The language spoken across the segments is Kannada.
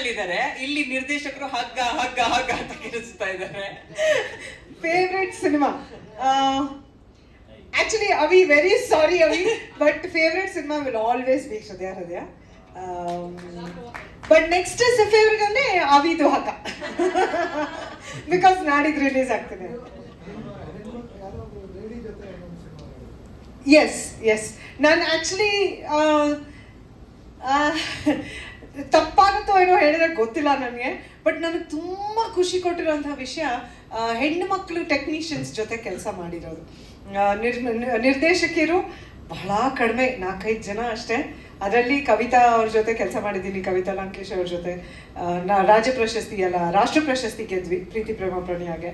ಅಲ್ಲಿದ್ದಾರೆ, ಇಲ್ಲಿ ನಿರ್ದೇಶಕರು ಹಗ್ಗ ಹಗ್ಗ ಹಗ್ಗ ಅಂತ ಕಿರಿಸ್ತಾ ಇದ್ದಾರೆ. ಫೇವ್ರೆಟ್ ಸಿನಿಮಾ ಆಕ್ಚುಲಿ ಅವಿ ವೆರಿ ಸಾರಿ ಅವಿ, but favourite cinema will always B ಹೃದಯ ಹೃದಯ. ಬಟ್ ನೆಕ್ಸ್ಟ್ ಫೇವ್ರೆಟ್ ಅಂದ್ರೆ ಅವಿದು ಹಗ್ಗ, ಬಿಕಾಸ್ ನಾಡಿದ್ದು ರಿಲೀಸ್ ಆಗ್ತದೆ. ಎಸ್ ಎಸ್, ನಾನು ಆಕ್ಚುಲಿ ತಪ್ಪಾಗುತ್ತೋ ಏನೋ ಹೇಳಿದ್ರೆ ಗೊತ್ತಿಲ್ಲ ನನಗೆ, ಬಟ್ ನನಗೆ ತುಂಬ ಖುಷಿ ಕೊಟ್ಟಿರೋಂಥ ವಿಷಯ ಹೆಣ್ಣು ಮಕ್ಕಳು ಟೆಕ್ನಿಷಿಯನ್ಸ್ ಜೊತೆ ಕೆಲಸ ಮಾಡಿರೋದು. ನಿರ್ದೇಶಕಿಯರು ಬಹಳ ಕಡಿಮೆ, 4-5 ಜನ ಅಷ್ಟೇ. ಅದರಲ್ಲಿ ಕವಿತಾ ಅವ್ರ ಜೊತೆ ಕೆಲಸ ಮಾಡಿದ್ದೀನಿ, ಕವಿತಾ ಲಂಕೇಶ್ ಅವ್ರ ಜೊತೆ ರಾಜ್ಯ ಪ್ರಶಸ್ತಿ ಅಲ್ಲ ರಾಷ್ಟ್ರ ಪ್ರಶಸ್ತಿ ಗೆದ್ವಿ ಪ್ರೀತಿ ಪ್ರೇಮ ಪ್ರಣಯಾಗೆ.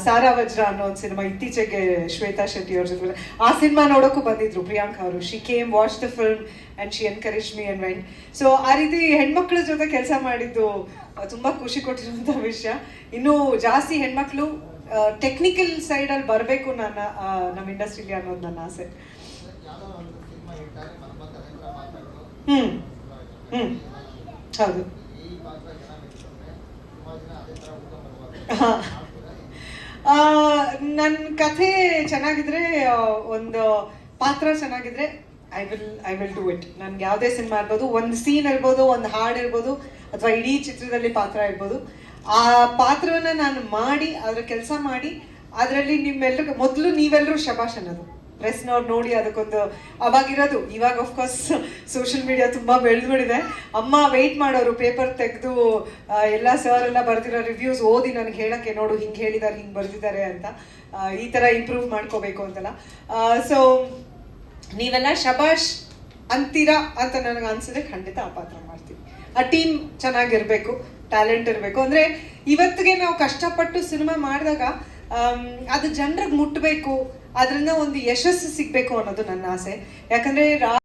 ಸಾರಾ ವಜ್ರ ಅನ್ನೋ ಒಂದು ಸಿನಿಮಾ ಇತ್ತೀಚೆಗೆ ಶ್ವೇತಾ ಶೆಟ್ಟಿ ಅವ್ರ ಜೊತೆ, ಆ ಸಿನಿಮಾ ನೋಡೋಕ್ಕೂ ಬಂದಿದ್ರು ಪ್ರಿಯಾಂಕಾ ಅವರು. She came watch the film and she encourage me and vent. So ಆ ರೀತಿ ಹೆಣ್ಮಕ್ಳ ಜೊತೆ ಕೆಲಸ ಮಾಡಿದ್ದು ತುಂಬ ಖುಷಿ ಕೊಟ್ಟಿರುವಂಥ ವಿಷಯ. ಇನ್ನೂ ಜಾಸ್ತಿ ಹೆಣ್ಮಕ್ಳು ಟೆಕ್ನಿಕಲ್ ಸೈಡಲ್ಲಿ ಬರಬೇಕು ನಮ್ಮ ಇಂಡಸ್ಟ್ರಿಲಿ ಅನ್ನೋದು ನನ್ನ ಆಸೆ. ಹೌದು. ನನ್ನ ಕಥೆ ಚೆನ್ನಾಗಿದ್ರೆ, ಒಂದು ಪಾತ್ರ ಚೆನ್ನಾಗಿದ್ರೆ ಐ ವಿಲ್ ಡೂ ಇಟ್. ನನ್ಗೆ ಯಾವುದೇ ಸಿನಿಮಾ ಇರ್ಬೋದು, ಒಂದು ಸೀನ್ ಇರ್ಬೋದು, ಒಂದು ಹಾಡು ಇರ್ಬೋದು, ಅಥವಾ ಇಡೀ ಚಿತ್ರದಲ್ಲಿ ಪಾತ್ರ ಇರ್ಬೋದು, ಆ ಪಾತ್ರವನ್ನ ನಾನು ಮಾಡಿ ಅದರ ಕೆಲಸ ಮಾಡಿ ಅದರಲ್ಲಿ ನಿಮ್ಮೆಲ್ಲರಿಗೂ ಮೊದಲು ನೀವೆಲ್ಲರೂ ಶಬಾಷ್ ಅನ್ನೋದು. ಪ್ರೆಸ್ನವ್ರು ನೋಡಿ ಅದಕ್ಕೊಂದು ಅವಾಗಿರೋದು. ಇವಾಗ ಆಫ್ಕೋರ್ಸ್ ಸೋಷಿಯಲ್ ಮೀಡಿಯಾ ತುಂಬ ಬೆಳೆದ್ಬಿಟ್ಟಿದೆ. ಅಮ್ಮ ವೆಯ್ಟ್ ಮಾಡೋರು, ಪೇಪರ್ ತೆಗೆದು ಎಲ್ಲ ಸರ್ ಎಲ್ಲ ಬರ್ತಿರೋ ರಿವ್ಯೂಸ್ ಓದಿ ನನಗೆ ಹೇಳಕ್ಕೆ, ನೋಡು ಹಿಂಗೆ ಹೇಳಿದ್ದಾರೆ, ಹಿಂಗೆ ಬರ್ದಿದ್ದಾರೆ ಅಂತ, ಈ ಥರ ಇಂಪ್ರೂವ್ ಮಾಡ್ಕೋಬೇಕು ಅಂತಲ್ಲ. ಸೊ ನೀವೆಲ್ಲ ಶಬಾಷ್ ಅಂತೀರಾ ಅಂತ ನನಗೆ ಅನ್ಸಿದ್ರೆ ಖಂಡಿತ ಆ ಪಾತ್ರ ಮಾಡ್ತೀವಿ. ಆ ಟೀಮ್ ಚೆನ್ನಾಗಿರ್ಬೇಕು, ಟ್ಯಾಲೆಂಟ್ ಇರಬೇಕು. ಅಂದರೆ ಇವತ್ತಿಗೆ ನಾವು ಕಷ್ಟಪಟ್ಟು ಸಿನಿಮಾ ಮಾಡಿದಾಗ ಅದು ಜನರಿಗೆ ಮುಟ್ಟಬೇಕು, ಅದರಿಂದ ಒಂದು ಯಶಸ್ಸು ಸಿಗಬೇಕು ಅನ್ನೋದು ನನ್ನ ಆಸೆ. ಯಾಕಂದರೆ